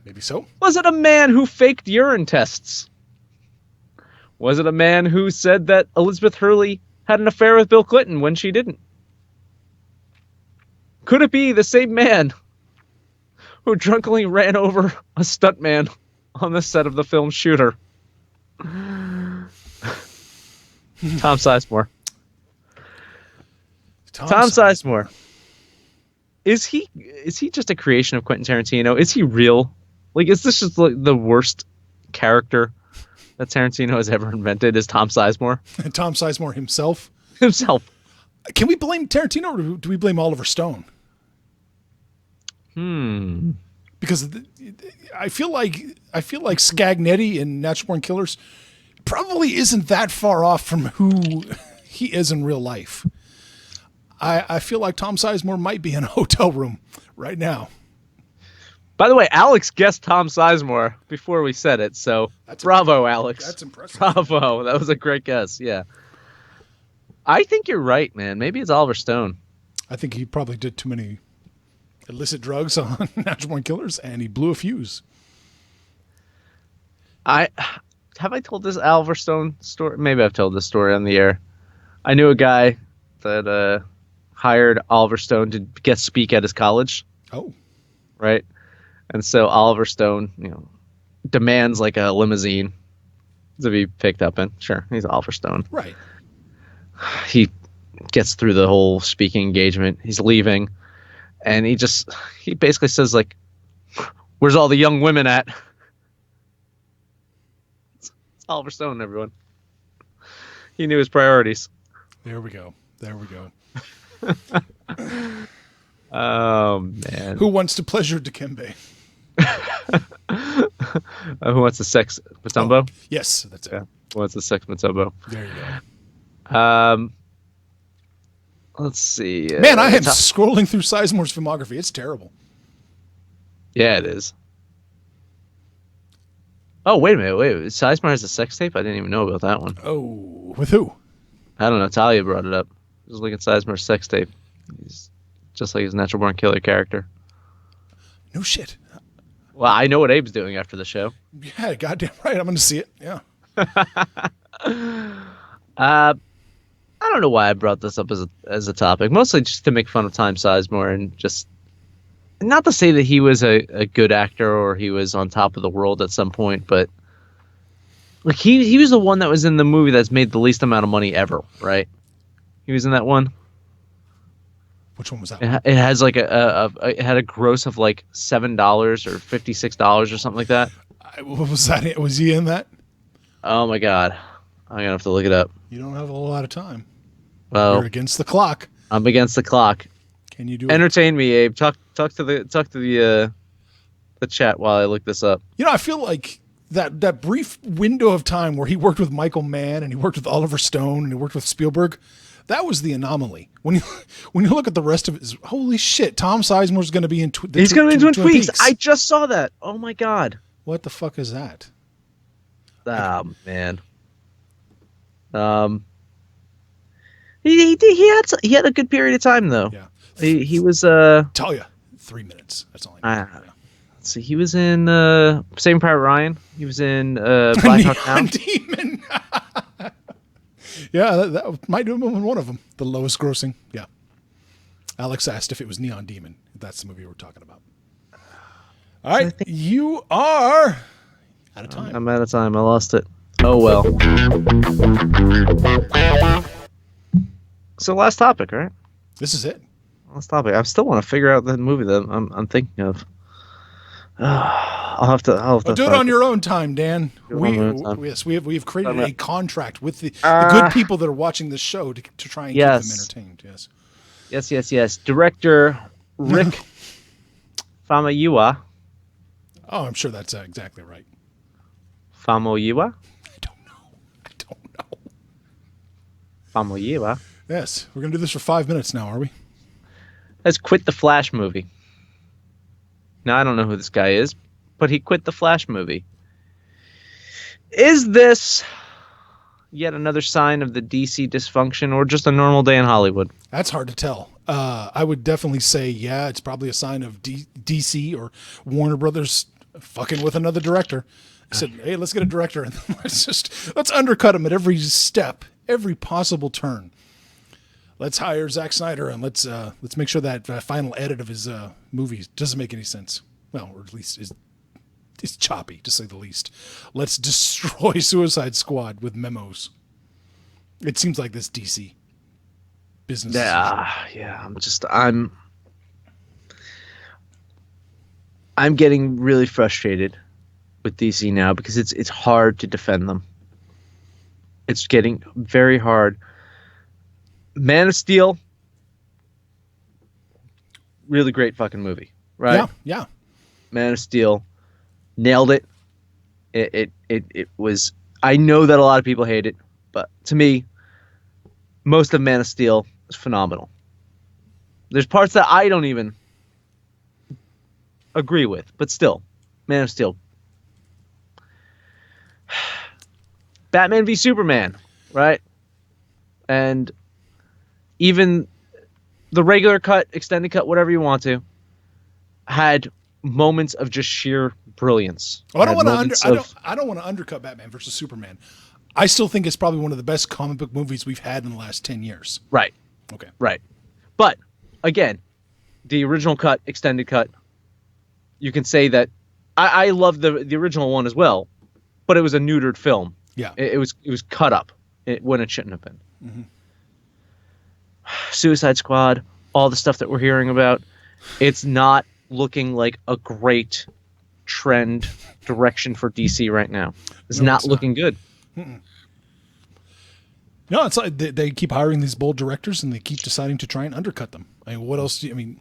Maybe so. Was it a man who faked urine tests? Was it a man who said that Elizabeth Hurley had an affair with Bill Clinton when she didn't? Could it be the same man who drunkenly ran over a stuntman on the set of the film Shooter? Tom Sizemore. Tom Sizemore. Is he just a creation of Quentin Tarantino? Is he real? Like, is this just like the worst character that Tarantino has ever invented? Is Tom Sizemore? Tom Sizemore himself? Himself. Can we blame Tarantino or do we blame Oliver Stone? Because I feel like Scagnetti in Natural Born Killers probably isn't that far off from who he is in real life. I feel like Tom Sizemore might be in a hotel room right now. By the way, Alex guessed Tom Sizemore before we said it, so bravo, Alex. That's impressive. Bravo. That was a great guess, yeah. I think you're right, man. Maybe it's Oliver Stone. I think he probably did too many illicit drugs on Natural Born Killers, and he blew a fuse. Have I told this Oliver Stone story? Maybe I've told this story on the air. I knew a guy that hired Oliver Stone to guest speak at his college. Oh. Right? And so Oliver Stone, demands like a limousine to be picked up in. Sure, he's Oliver Stone. Right. He gets through the whole speaking engagement. He's leaving. And he basically says, like, where's all the young women at? It's Oliver Stone, everyone. He knew his priorities. There we go. Oh, man. Who wants to pleasure Dikembe? Who wants the sex Matumbo? Oh, yes, that's it. Yeah. Who wants the sex Matumbo? There you go. Let's see. Man, I am scrolling through Sizemore's filmography. It's terrible. Yeah, it is. Oh, wait a minute. Wait, Sizemore has a sex tape? I didn't even know about that one. Oh, with who? I don't know. Talia brought it up. I was looking at Sizemore's sex tape. He's just like his Natural Born Killer character. No shit. Well, I know what Abe's doing after the show. Yeah, goddamn right. I'm going to see it. Yeah. I don't know why I brought this up as a topic. Mostly just to make fun of Tom Sizemore and just not to say that he was a good actor or he was on top of the world at some point, but like he was the one that was in the movie that's made the least amount of money ever, right? He was in that one. Which one was that? It has like it had a gross of like $7 or $56 or something like that. What was that? Was he in that? Oh my God, I'm gonna have to look it up. You don't have a lot of time. Well, you're against the clock. I'm against the clock. Can you do entertain me, Abe? Talk to the chat while I look this up. I feel like that brief window of time where he worked with Michael Mann and he worked with Oliver Stone and he worked with Spielberg, that was the anomaly. When you look at the rest of it, holy shit, Tom Sizemore's going to be in He's going to be in Twin Peaks. I just saw that. Oh my God. What the fuck is that? Oh man. He had a good period of time though. Yeah. He was Talia, 3 minutes. That's all I know. Let's see. He was in Saving Private Ryan. He was in Black Hawk Down. Demon. Yeah, that might have been one of them. The lowest grossing. Yeah. Alex asked if it was Neon Demon. That's the movie we're talking about. All right, you are out of time. I'm out of time. I lost it. Oh well. So last topic, right? This is it. Last topic. I still want to figure out the movie that I'm thinking of. I'll have to do it on your own time, Dan. We've created a contract with the good people that are watching this show to try and keep them entertained. Yes. Director Rick Famuyiwa. Oh, I'm sure that's exactly right. Famuyiwa? I don't know. Famuyiwa. Yes, we're gonna do this for 5 minutes now, are we? Has quit the Flash movie. Now, I don't know who this guy is, but he quit the Flash movie. Is this yet another sign of the DC dysfunction or just a normal day in Hollywood? That's hard to tell. I would definitely say, yeah, it's probably a sign of DC or Warner Brothers fucking with another director. I said, hey, let's get a director and let's undercut him at every step, every possible turn. Let's hire Zack Snyder and let's make sure that final edit of his movie doesn't make any sense. Well, or at least is choppy, to say the least. Let's destroy Suicide Squad with memos. It seems like this DC business. Yeah. I'm getting really frustrated with DC now because it's hard to defend them. It's getting very hard. Man of Steel, really great fucking movie, right? Yeah. Man of Steel, nailed it. It was I know that a lot of people hate it, but to me, most of Man of Steel is phenomenal. There's parts that I don't even agree with, but still, Man of Steel. Batman v Superman, right? And even the regular cut, extended cut, whatever you want to, had moments of just sheer brilliance. I don't want to undercut Batman versus Superman. I still think it's probably one of the best comic book movies we've had in the last 10 years. Right. Okay. Right. But again, the original cut, extended cut, you can say that I love the original one as well, but it was a neutered film. Yeah. It was cut up when it shouldn't have been. Mm-hmm. Suicide Squad, all the stuff that we're hearing about, it's not looking like a great trend direction for DC right now. It's not looking good. Mm-mm. No, it's like they keep hiring these bold directors and they keep deciding to try and undercut them. I mean, what else do you, I mean,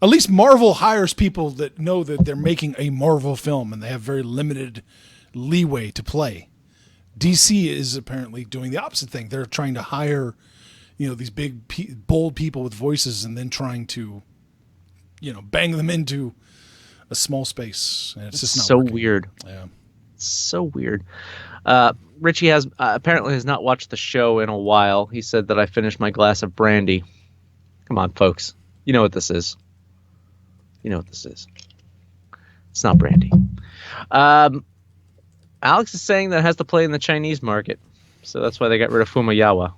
at least Marvel hires people that know that they're making a Marvel film and they have very limited leeway to play. DC is apparently doing the opposite thing. They're trying to hire, these big, bold people with voices and then trying to, bang them into a small space. And it's just not so working. Weird. Yeah. So weird. Richie has apparently has not watched the show in a while. He said that I finished my glass of brandy. Come on, folks. You know what this is. It's not brandy. Alex is saying that it has to play in the Chinese market. So that's why they got rid of Fumayawa.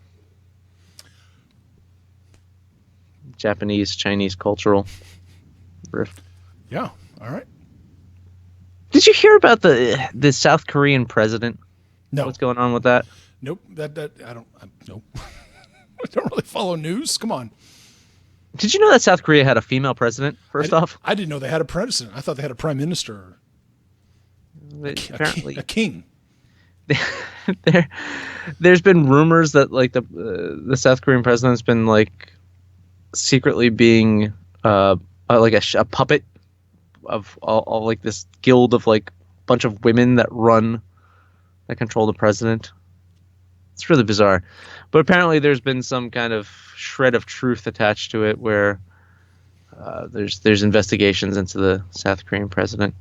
Japanese, Chinese cultural rift. Yeah. All right. Did you hear about the South Korean president? No. What's going on with that? Nope. Nope. I don't really follow news. Come on. Did you know that South Korea had a female president, first off? I didn't know they had a president. I thought they had a prime minister. Apparently. A king. There's been rumors that like the South Korean president's been like secretly being like a puppet of all like this guild of like a bunch of women that control the president. It's really bizarre. But apparently there's been some kind of shred of truth attached to it where there's investigations into the South Korean president.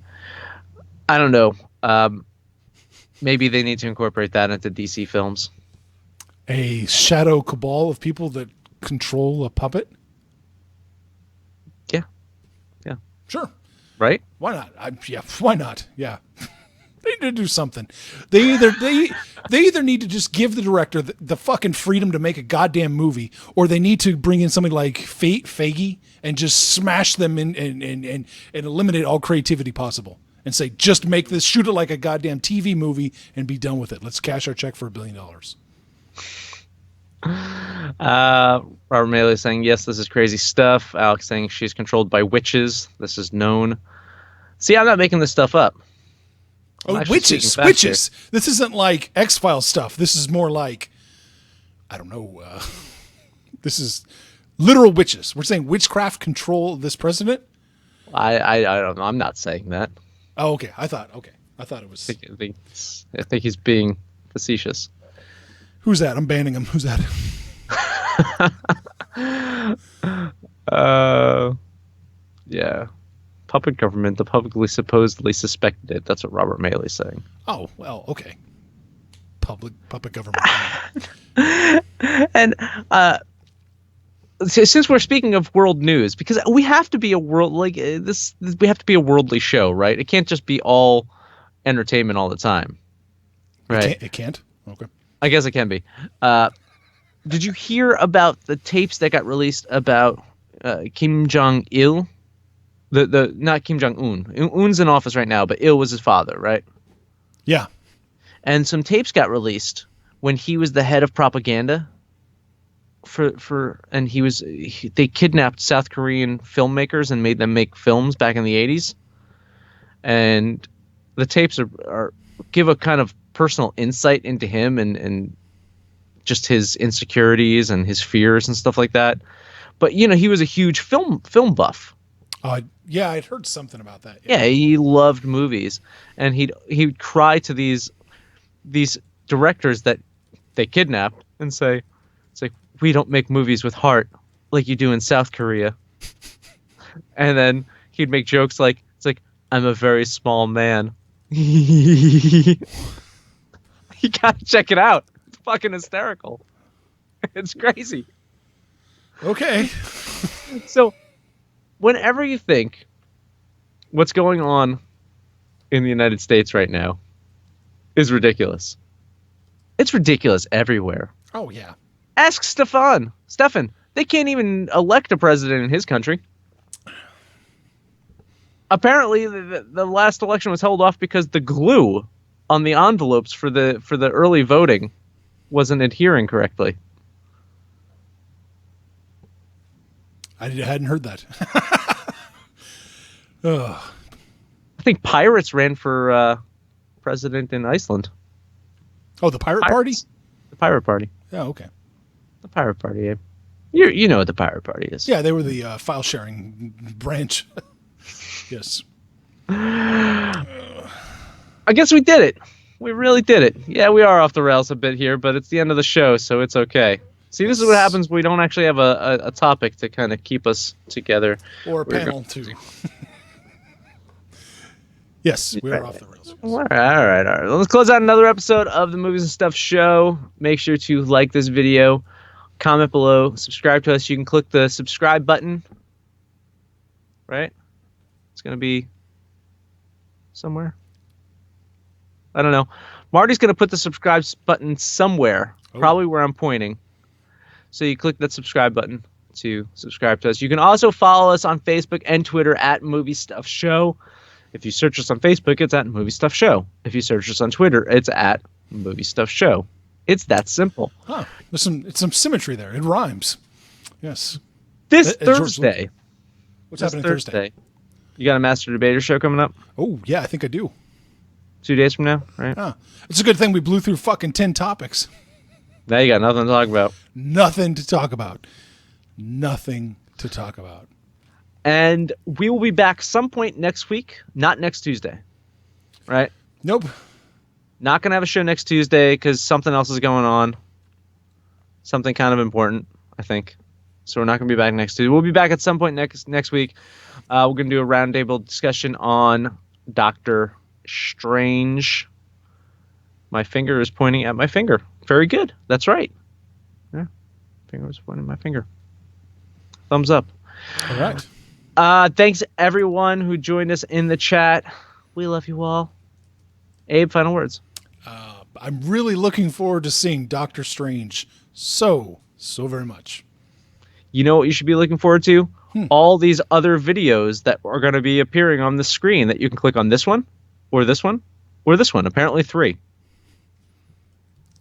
I don't know. Maybe they need to incorporate that into DC films. A shadow cabal of people that control a puppet? Yeah. Sure. Right? Why not? Why not? Yeah. They need to do something. They either need to just give the director the fucking freedom to make a goddamn movie, or they need to bring in somebody like Feige and just smash them and eliminate all creativity possible. And say, just make this, shoot it like a goddamn TV movie and be done with it. Let's cash our check for $1 billion. Robert Maley saying, yes, this is crazy stuff. Alex saying she's controlled by witches. This is known. See, I'm not making this stuff up. Witches. This isn't like X-Files stuff. This is more like, I don't know. This is literal witches. We're saying witchcraft control this president? I don't know. I'm not saying that. Oh, okay. I thought it was. I think he's being facetious. Who's that? I'm banning him. Who's that? Yeah. Puppet government. The publicly supposedly suspected it. That's what Robert Maley's saying. Oh, well, okay. Puppet government. And since we're speaking of world news, because we have to be a world like this, we have to be a worldly show, right? It can't just be all entertainment all the time, right? It can't. Okay. I guess it can be. Did you hear about the tapes that got released about Kim Jong-il? The not Kim Jong-un. Un's in office right now, but Il was his father, right? Yeah. And some tapes got released when he was the head of propaganda. They kidnapped South Korean filmmakers and made them make films back in the 80s. And the tapes are give a kind of personal insight into him and just his insecurities and his fears and stuff like that. But he was a huge film buff. Yeah, I'd heard something about that. Yeah, he loved movies, and he'd cry to these these directors that they kidnapped and say, it's like, we don't make movies with heart like you do in South Korea. And then he'd make jokes like, it's like, I'm a very small man. You gotta check it out. It's fucking hysterical. It's crazy. Okay. So, whenever you think what's going on in the United States right now is ridiculous, it's ridiculous everywhere. Oh, yeah. Ask Stefan. They can't even elect a president in his country. Apparently, the last election was held off because the glue on the envelopes for the early voting wasn't adhering correctly. I hadn't heard that. I think pirates ran for president in Iceland. Oh, the Pirate Party? The Pirate Party. Yeah, okay. The Pirate Party, Abe. You know what the Pirate Party is. Yeah, they were the file sharing branch. Yes. I guess we did it. We really did it. Yeah, we are off the rails a bit here, but it's the end of the show, so it's okay. See, this is what happens when we don't actually have a topic to kind of keep us together. Or a panel, too. Yes, we are off the rails. All right. Let's close out another episode of the Movies and Stuff show. Make sure to like this video, comment below, subscribe to us. You can click the subscribe button, right? It's going to be somewhere. I don't know. Marty's going to put the subscribe button somewhere, probably where I'm pointing. So you click that subscribe button to subscribe to us. You can also follow us on Facebook and Twitter at Movie Stuff Show. If you search us on Facebook, it's at Movie Stuff Show. If you search us on Twitter, it's at Movie Stuff Show. It's that simple. Huh. There's some symmetry there. It rhymes. Yes. This Thursday. What's happening Thursday? You got a Master Debater show coming up? Oh, yeah, I think I do. 2 days from now, right? Huh. It's a good thing we blew through fucking 10 topics. Now you got nothing to talk about. Nothing to talk about. Nothing to talk about. And we will be back some point next week, not next Tuesday. Right? Nope. Not going to have a show next Tuesday because something else is going on. Something kind of important, I think. So we're not going to be back next Tuesday. We'll be back at some point next week. We're going to do a roundtable discussion on Doctor Strange. My finger is pointing at my finger. Very good. That's right. Yeah. Finger was pointing at my finger. Thumbs up. All right. Thanks everyone who joined us in the chat. We love you all. Abe, final words. I'm really looking forward to seeing Doctor Strange so very much. You know what you should be looking forward to? All these other videos that are going to be appearing on the screen that you can click on this one, or this one, or this one. Apparently 3.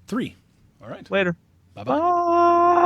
3. All right. Later. Bye-bye. Bye.